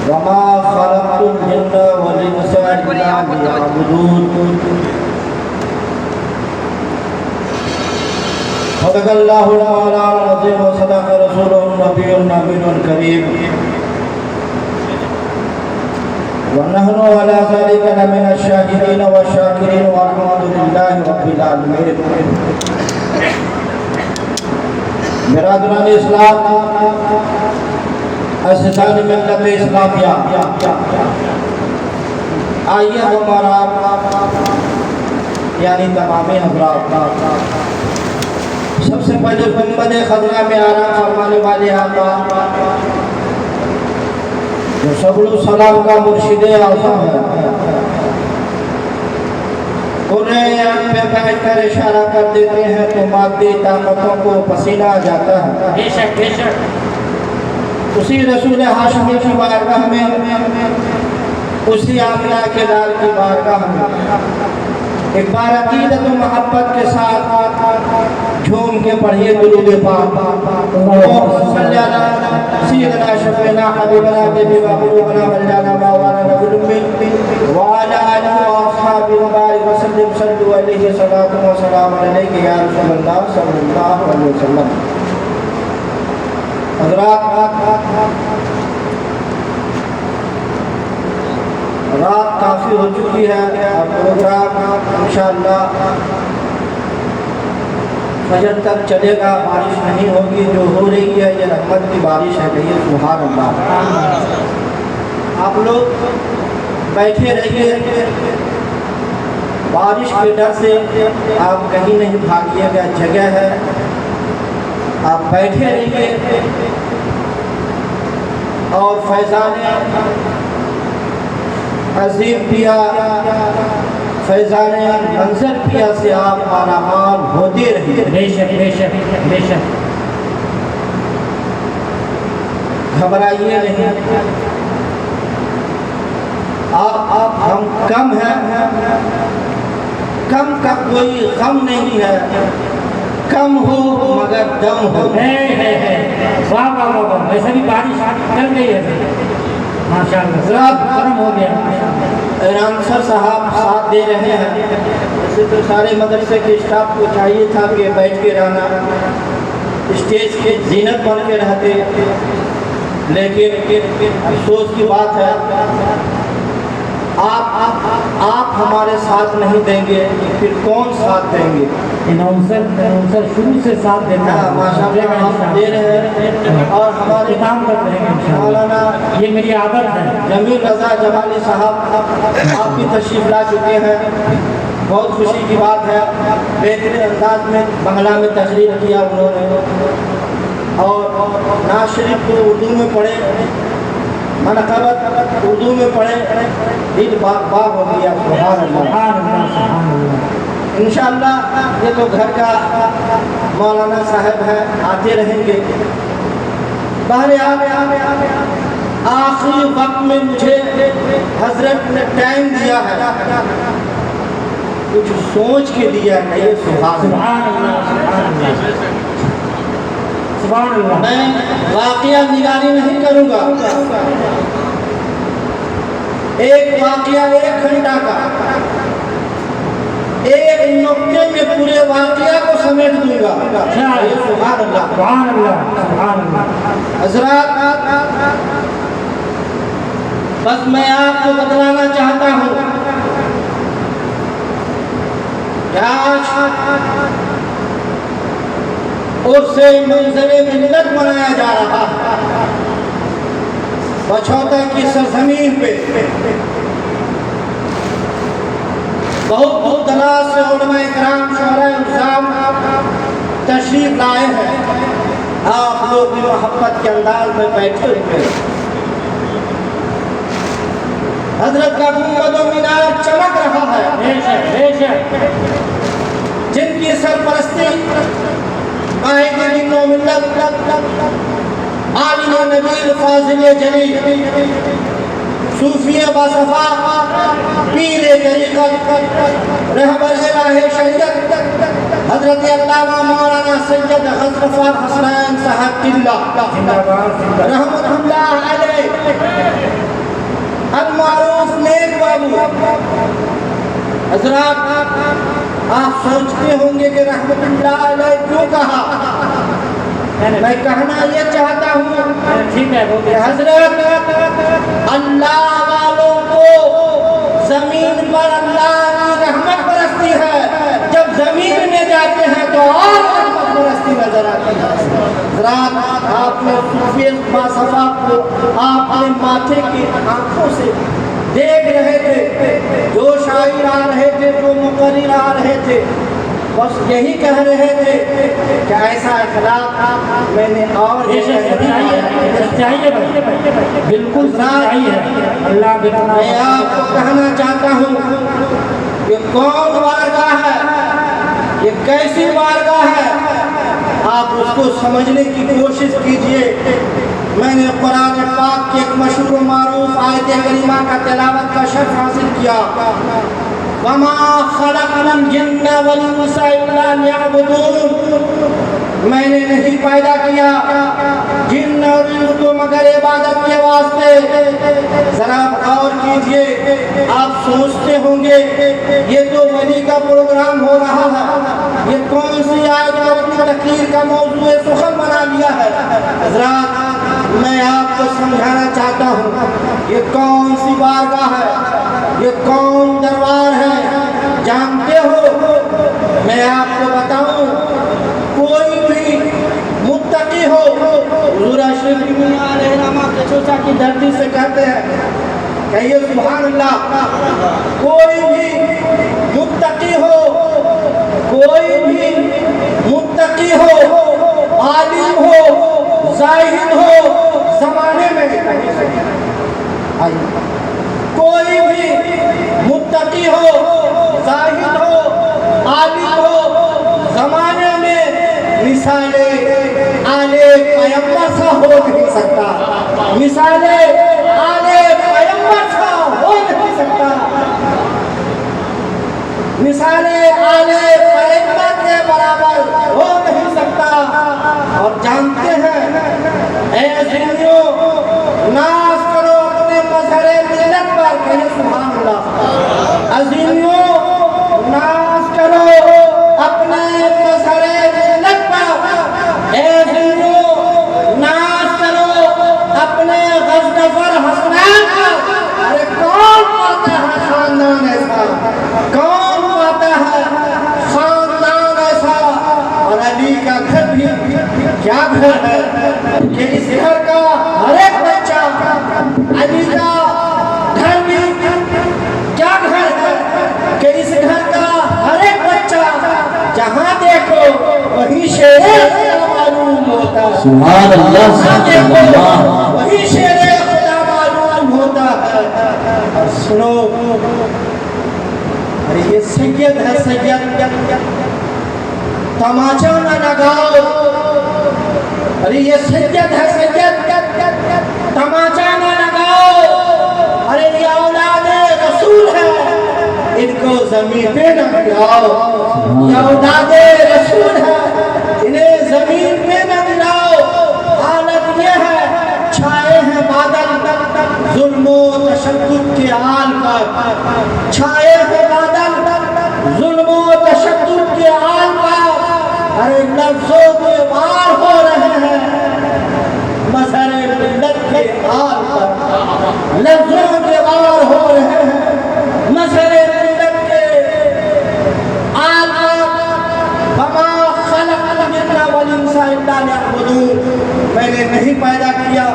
وما خلقت الجن والانس الا ليعبدون صدق اللہ مولانا العظیم وصدق رسوله النبی الامین الکریم ونحن على ذلك لمن الشاهدين والشاكرين والحمد لله رب العالمين. برادران اسلام، اساتذہ ملت اسلامیہ، آئیے ہمارا یعنی تمام حضرات سب سے پہلے گنبد خضرا میں آرام فرمانے والے آقا جو سبل السلام کا مرشد اعظم ہے، قرآن پہ بیٹھ کر اشارہ کر دیتے ہیں تو مادی طاقتوں کو پسینہ آ جاتا ہے. بے شک بے شک اسی رسول ہاشمی کی بارگاہ میں، اسی آمنہ کے لال کی بارگاہ میں ایک بار عقیدت و محبت کے ساتھ جھوم کے پڑھیے درود پاک. اللہم صلی علی سیدنا شفیعنا حبیبنا نبی و قلوبنا مولانا مولانا نبی الامین وعلی آلہ واصحابہ وبارک وسلم. صلوا علیہ صلاۃ و سلام علیک یا رسول اللہ صلی اللہ علیہ وسلم. حضرات، رات کافی ہو چکی ہے اور پروگرام انشاءاللہ فجر تک چلے گا. بارش نہیں ہوگی، جو ہو رہی ہے یہ رحمت کی بارش ہے. کہیے سبحان اللہ. آپ لوگ بیٹھے رہیے، بارش کے ڈر سے آپ کہیں نہیں بھاگیے گا، جگہ ہے آپ بیٹھے رہیے اور فیضان عظیم پیا، فیضان منظر پیا سے آپ آرامان ہوتے رہیے. بے شک بے شک بے شک گھبرائیے نہیں. آپ ہم کم ہیں، کم کا کوئی غم نہیں ہے. کم ہو مگر دم ہو. واہ واہ واہ، ویسے بھی بارش چل گئی ہے ماشاءاللہ، رات گرم ہو گیا. ایران سر صاحب ساتھ دے رہے ہیں. ویسے تو سارے مدرسے کے اسٹاف کو چاہیے تھا کہ بیٹھ کے رہنا، اسٹیج کے زینت بن کے رہتے، لیکن افسوس کی بات ہے آپ ہمارے ساتھ نہیں دیں گے، پھر کون ساتھ دیں گے؟ اناؤنسر شروع سے ساتھ دینا ہے. ماشاءاللہ آپ دے رہے ہیں اور ہمارے کام کرتے ہیں مولانا یہ میری عادت ہے. جمیل رضا جمالی صاحب آپ بھی تشریف لا چکے ہیں. بہت خوشی کی بات ہے. بہترین انداز میں بنگلہ میں تقریر کیا انہوں نے اور نعت شریف کو اردو میں پڑھے، منقبت اردو میں پڑھے. دل باغ باغ ہو گیا. سبحان اللہ. انشاءاللہ یہ تو گھر کا مولانا صاحب ہے، آتے رہیں گے. آخری وقت میں مجھے حضرت نے ٹائم دیا ہے، کچھ سوچ کے دیا ہے. یہ سبحان اللہ. میں واقعہ نگاری نہیں کروں گا. ایک واقعہ 1 گھنٹہ کا، ایک نقطے میں پورے واقعہ کو سمیٹ دوں گا. سبحان اللہ. حضرات، بس میں آپ کو بتلانا چاہتا ہوں کہ آج عرس منظر ملت منایا جا رہا ہے بچھوتا کی سرزمین پہ. بہت دراز سے علماء کرام، شعراء الزام تشریف لائے ہیں. آپ لوگ بھی محبت کے انداز میں بیٹھے ہوئے. حضرت کا گنبد و مینار چمک رہا ہے. جن کی سرپرستی قائد دین و ملت عالم و نبیل فاضل جلیل صوفی باصفا پیر طریقت رہبر الہ شریعت حضرت علامہ مولانا سید غضنفر حسنین صاحب قبلہ رحمت اللہ علیہ हजरात, आप सोचते होंगे कि रहमतुल्लाह अलैह क्यों कहा। मैं कहना ये चाहता हूँ ठीक है वो कि हजरत, अल्लाह वालों को जमीन पर अल्लाह की रहमत बरसती है, जब जमीन में जाते हैं तो और रहमत बरसती नजर आती है। हजरात, आपने सुफील बासफा को आपने माथे की आंखों से देख रहे थे, जो शायर आ रहे थे, जो मुकर्रिर आ रहे थे, बस यही कह रहे थे कि ऐसा इखलाक मैंने और सच्चाई है भाई, बिल्कुल सच्चाई है। अल्लाह बिना मैं आपको कहना चाहता हूँ, ये कौन बारगाह है, ये कैसी बारगाह है, आप उसको समझने की कोशिश कीजिए। मैंने कुरान पाक की एक मशहूर मारूफ आयत करीमा का तिलावत का शर्फ हासिल किया, वमा खलक़नल जिन्न वल इंसा इल्ला लियअबुदून, मैंने नहीं पैदा किया जिन्न और इंस को मगर इबादत के वास्ते। जरा गौर कीजिए, आप सोचते होंगे ये तो वली का प्रोग्राम हो रहा है, ये कौन सी आयत अपनी तकरीर का मौजूद सुखन बना लिया है। हजरात, मैं आपको समझाना चाहता हूँ, ये कौन सी बारगाह है, ये कौन दरबार है, जानते हो? मैं आपको बताऊं, कोई भी मुत्तकी हो, हुजूर अशरफ मियां अलैहिर्रहमा के चोचा की धरती से कहते हैं, कहिए सुभान अल्लाह। कोई भी मुत्तकी हो, कोई भी मुत्तकी हो, आलिम हो, जाहिद हो, जमाने में कोई भी मुत्तकी हो, जाहिद हो, आलिम हो, जमाने में मिसाले आले पैगंबर सा हो नहीं सकता, मिसाले आले पैगंबर सा हो नहीं सकता, मिसाले आले पैगंबर के बराबर हो नहीं सकता। और जानते हैं, ऐ जिन्नियों, नाज करो अपने मजहरे मिल्लत पर, कहिए सुभान अल्लाह। अज़ीमियों, नाज करो अपने मजहरे मिल्लत पर। ऐ अज़ीमियों, नाज करो अपने गज़नफ़र हसनैन पर। अरे कौन पाता है खानदान ऐसा, कौन पाता है खानदान ऐसा। और अली का घर भी क्या घर है कि इस घर का हर एक बच्चा, अली का घर भी क्या घर है कि इस घर का हर एक बच्चा जहाँ देखो वही शेरे खुदा मालूम होता है। सुभान अल्लाह, जहाँ देखो वही शेरे खुदा मालूम होता है। और सुनो, अरे ये सैयद है, सैयद, तमाचा न लगाओ। अरे ये सैयद है, सैयद, तमाचा न लगाओ। अरे ये औलादे रसूल है, इनको जमीन पे न गिराओ। ये औलादे रसूल है, इन्हें जमीन पे न गिराओ। हालत ये है, छाए हैं बादल जुल्मो तशद्दुद के आल पर, छाए हैं बादल जुल्मो तशद्दुद के आल पर। अरे लफ्जों के वार हो रहे हैं मजहरे मिल्लत के आल पर, लफ्जों के वार हो रहे हैं मजहरे मिल्लत के आल पर। वमा खलक़ल जिन्न वल इंसा इल्ला लियअबुदून, मैंने नहीं पैदा किया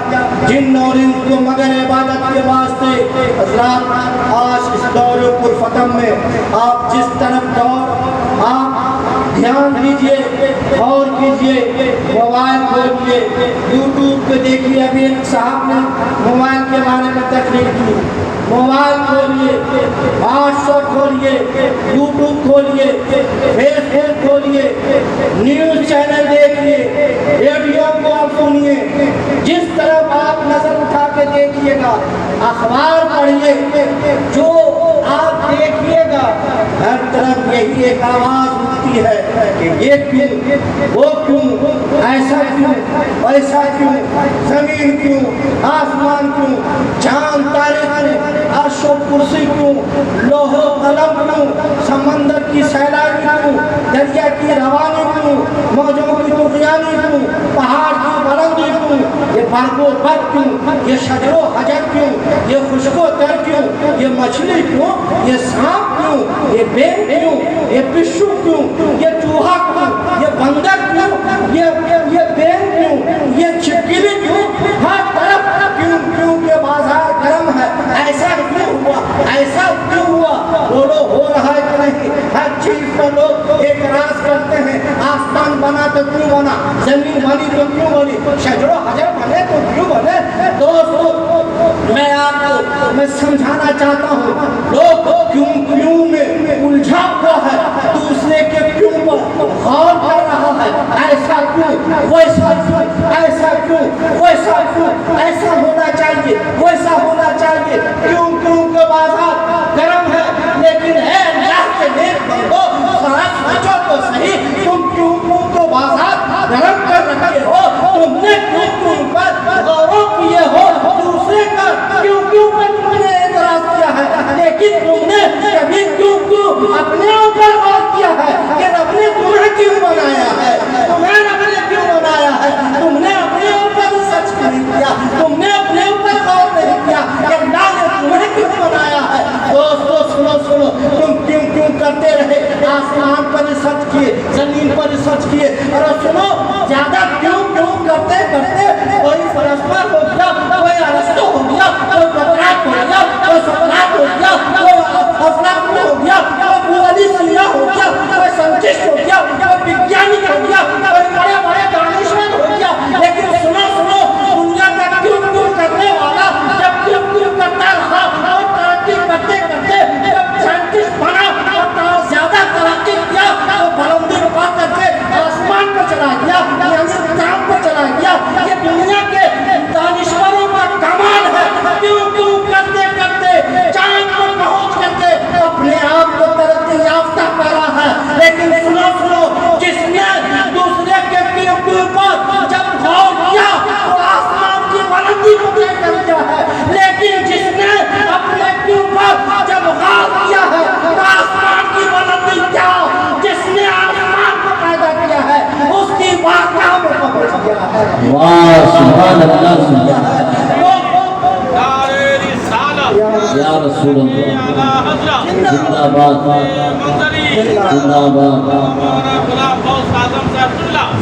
जिन्न और इंस को मगर इबादत के वास्ते। हज़रात, आज इस दौर पुरफतम में आप जिस तरफ दौर, आप ध्यान दीजिए, गौर कीजिए, मोबाइल खोलिए, यूट्यूब पे देखिए। अभी एक साहब ने मोबाइल के बारे में तकरीर की। मोबाइल खोलिए, व्हाट्सएप खोलिए, यूट्यूब खोलिए, फेसबुक खोलिए, न्यूज़ चैनल देखिए, रेडियो को आप सुनिए। जिस तरफ आप नजर उठा के देखिएगा, अखबार पढ़िए, जो आप देखिएगा हर तरफ यही एक आवाज उठती है कि ये क्यों, वो क्यों, ऐसा क्यों, वैसा क्यों, जमीन क्यों, आसमान क्यों, चांद तारे क्यों, अर्श और कुर्सी क्यों, लोहो कलम क्यों। की सैलानी क्यों, दरिया की रवानी क्यों, मौजों की तुफियानी क्यों, पहाड़ की बुलंदी क्यों, ये बर्फो बर्फ क्यों, ये शजरो हजर क्यों, ये खुशबो तर क्यों, ये मछली क्यों, ये सांप क्यों, ये बेंग क्यों, ये पिस्सू क्यों, ये चूहा क्यों, ये बंदर क्यों, ये बेंग क्यों, ये छिपकली क्यों, हर तरफ क्यों क्यों के बाजार गर्म है, ऐसा क्यों हुआ, ऐसा क्यों हुआ, बोलो हो रहा है कि नहीं। हर चीज पर लोग एक राज करते हैं, आसमान बना तो क्यों बना, जमीन बनी तो क्यों बनी, शजरो हजर बने तो क्यों बने। दोस्तों मैं आपको मैं समझाना चाहता हूँ, लोग क्यों क्यों में उलझा हुआ है, दूसरे के क्यों पर गौर कर रहा है, ऐसा क्यों, वैसा क्यों, ऐसा क्यों, वैसा क्यों, ऐसा होना चाहिए, वैसा होना चाहिए, क्यों क्यों के बाजार गर्म है, लेकिन है अल्लाह के नेक बंदो, जरा सोचो तो सही, तुम क्यों क्यों के बाजार गर्म कर रखे हो, तुमने क्यों क्यों पर गौर किए हो, दूसरे का क्यों क्यों पर तुमने एतराज किया है, लेकिन तुमने कभी क्यों क्यों अपने ऊपर गौर किया है कि रब ने तुम्हें क्यों बनाया है, तुम्हें रब ने क्यों बनाया है, तुमने अपने ऊपर सच नहीं किया, तुमने अपने ऊपर गौर नहीं किया कि अल्लाह ने तुम्हें क्यों बनाया है। दोस्तों सुनो सुनो, तुम क्यों क्यों करते रहे, आसमान पर सच किए, जमीन पर सच किए, और सुनो ज्यादा क्यों क्यों करते करते कोई फलसफा हो गया, कोई अरस्तु हो गया, कोई बकरात हो गया, कोई सुकरात हो गया, कोई अफलातून हो गया, कोई बुअली सिया हो गया, कोई संचिष्ट हो गया, कोई वैज्ञानिक हो गया, कोई बड़े बड़े दानिशमंद हो गया, लेकिन सुनो सुनो, दुनिया का क्यों क्यों करने वाला जब क्यों क्यों करता रहा और तरक्की करते करते जब साइंटिस्ट बना और ज्यादा तरक्की किया तो बुलंदी पा करके आसमान पर चला गया, यानी चांद पर चला गया, ये दुनिया के दानिशवरों का कमाल है। क्यों क्यों करते करते चांद पर पहुंच करके अपने आप को तरक्की याफ्ता करा है, लेकिन सुनो सुनो, जिसने दूसरे के क्यों क्यों पर जब गौर किया तो आसमान की बुलंदी को तय कर दिया है, लेकिन जिसने अपने क्यों पर जब गौर किया है तो आसमान की बुलंदी क्या, जिसने आसमान को पैदा किया है उसकी वाक़या में पहुंच गया है। वाह सुभान अल्लाह, सुभान या रसूल अल्लाह, जिंदाबाद जिंदाबाद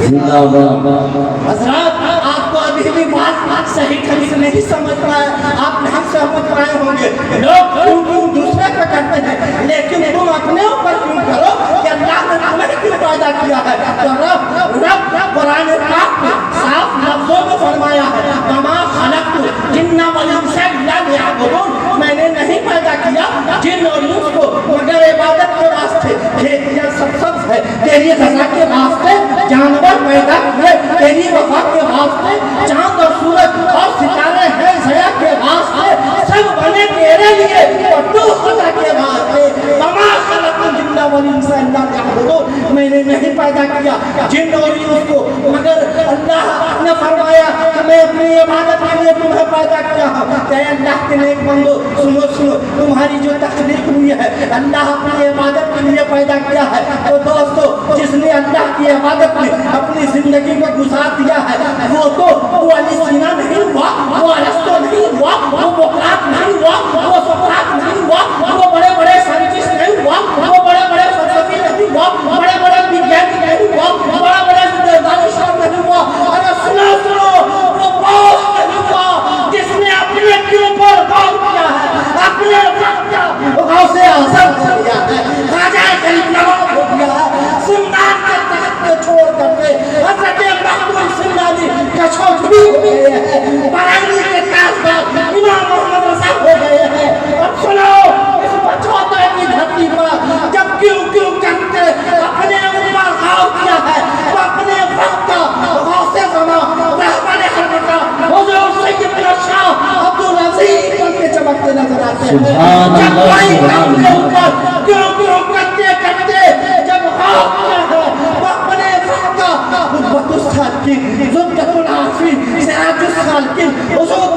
जिंदाबाद। हज़रात आपको अभी भी बात सही ढंग से नहीं समझ पाए, आप नहीं समझ पाए होंगे, लोग क्यों क्यों दूसरे पे करते हैं, लेकिन तुम अपने ऊपर क्यों करो कि अल्लाह ने तुम्हें क्यों पैदा किया है। तो रब कुरान पाक में साफ लफ्जों में फरमाया है, वमा खलक़तु जिन्ना वल इंसा इल्ला लियअबुदून, मैंने नहीं पैदा किया जिन और इंस को मगर इबादत के वास्ते, खेतियां सब है तेरी रज़ा के वास्ते, जानवर पैदा किए तेरी वफा के वास्ते, चांद और सूरज और सितारे हैं ज़या के वास्ते, सब बने तेरे लिए और तू खुदा के वास्ते। वमा खलक़तुल जिन्ना वल इंसा इल्ला लियअबुदून, मैंने नहीं पैदा किया जिन और इंस को मगर अल्लाह ने फरमाया कि मैं अपनी इबादत के लिए तुम्हें पैदा किया हूँ। अल्लाह के नेक बंदो सुनो सुनो, तुम्हारी जो तख्लीक हुई है अल्लाह अपनी इबादत के लिए पैदा किया है। तो दोस्तों जिसने अल्लाह की इबादत में अपनी जिंदगी को गुजार दिया है वो तो वो अली सीना नहीं हुआ, वो अरस्तु नहीं हुआ, वो बोकरात नहीं हुआ, वो सुकरात नहीं हुआ, वो बड़े बड़े साइंटिस्ट नहीं हुआ, वो बड़े बड़े फलसफी नहीं हुआ, बड़े बड़े वैज्ञानिक नहीं हुआ, बड़ा बड़े दानिशवर नहीं हुआ। अरे सुनो सुनो, वो बॉस नहीं हुआ जिसने अपने क्यों पर गौर किया है, अपने गौसे आज़म हो गया है, राजा गरीब नवाब हो गया है, सुल्तान के तख्त को छोड़ करके हज़रत महमूद सिंधानी कछोगरी हो गए हैं, बरेली के ताजदार इमाम मोहम्मद रज़ा हो गए हैं। अब सुनो, इस बचौता की धरती पर जब क्यों क्यों करके अपने ऊपर गौर किया है तो अपने वक्त का गौसे ज़मा रहमान खलका हुज़ूर सैयदना शाह अब्दुल अज़ीज़ बन के चमकते नजर आते हैं। जब कोई अपने ऊपर क्यों क्यों करते करते जब गौर किया है तो अपने वक्त का खुतबतुस सालिकीन, ज़ुब्दतुल आफ़ीन, सिराजुस सालिकीन, हुज़ूर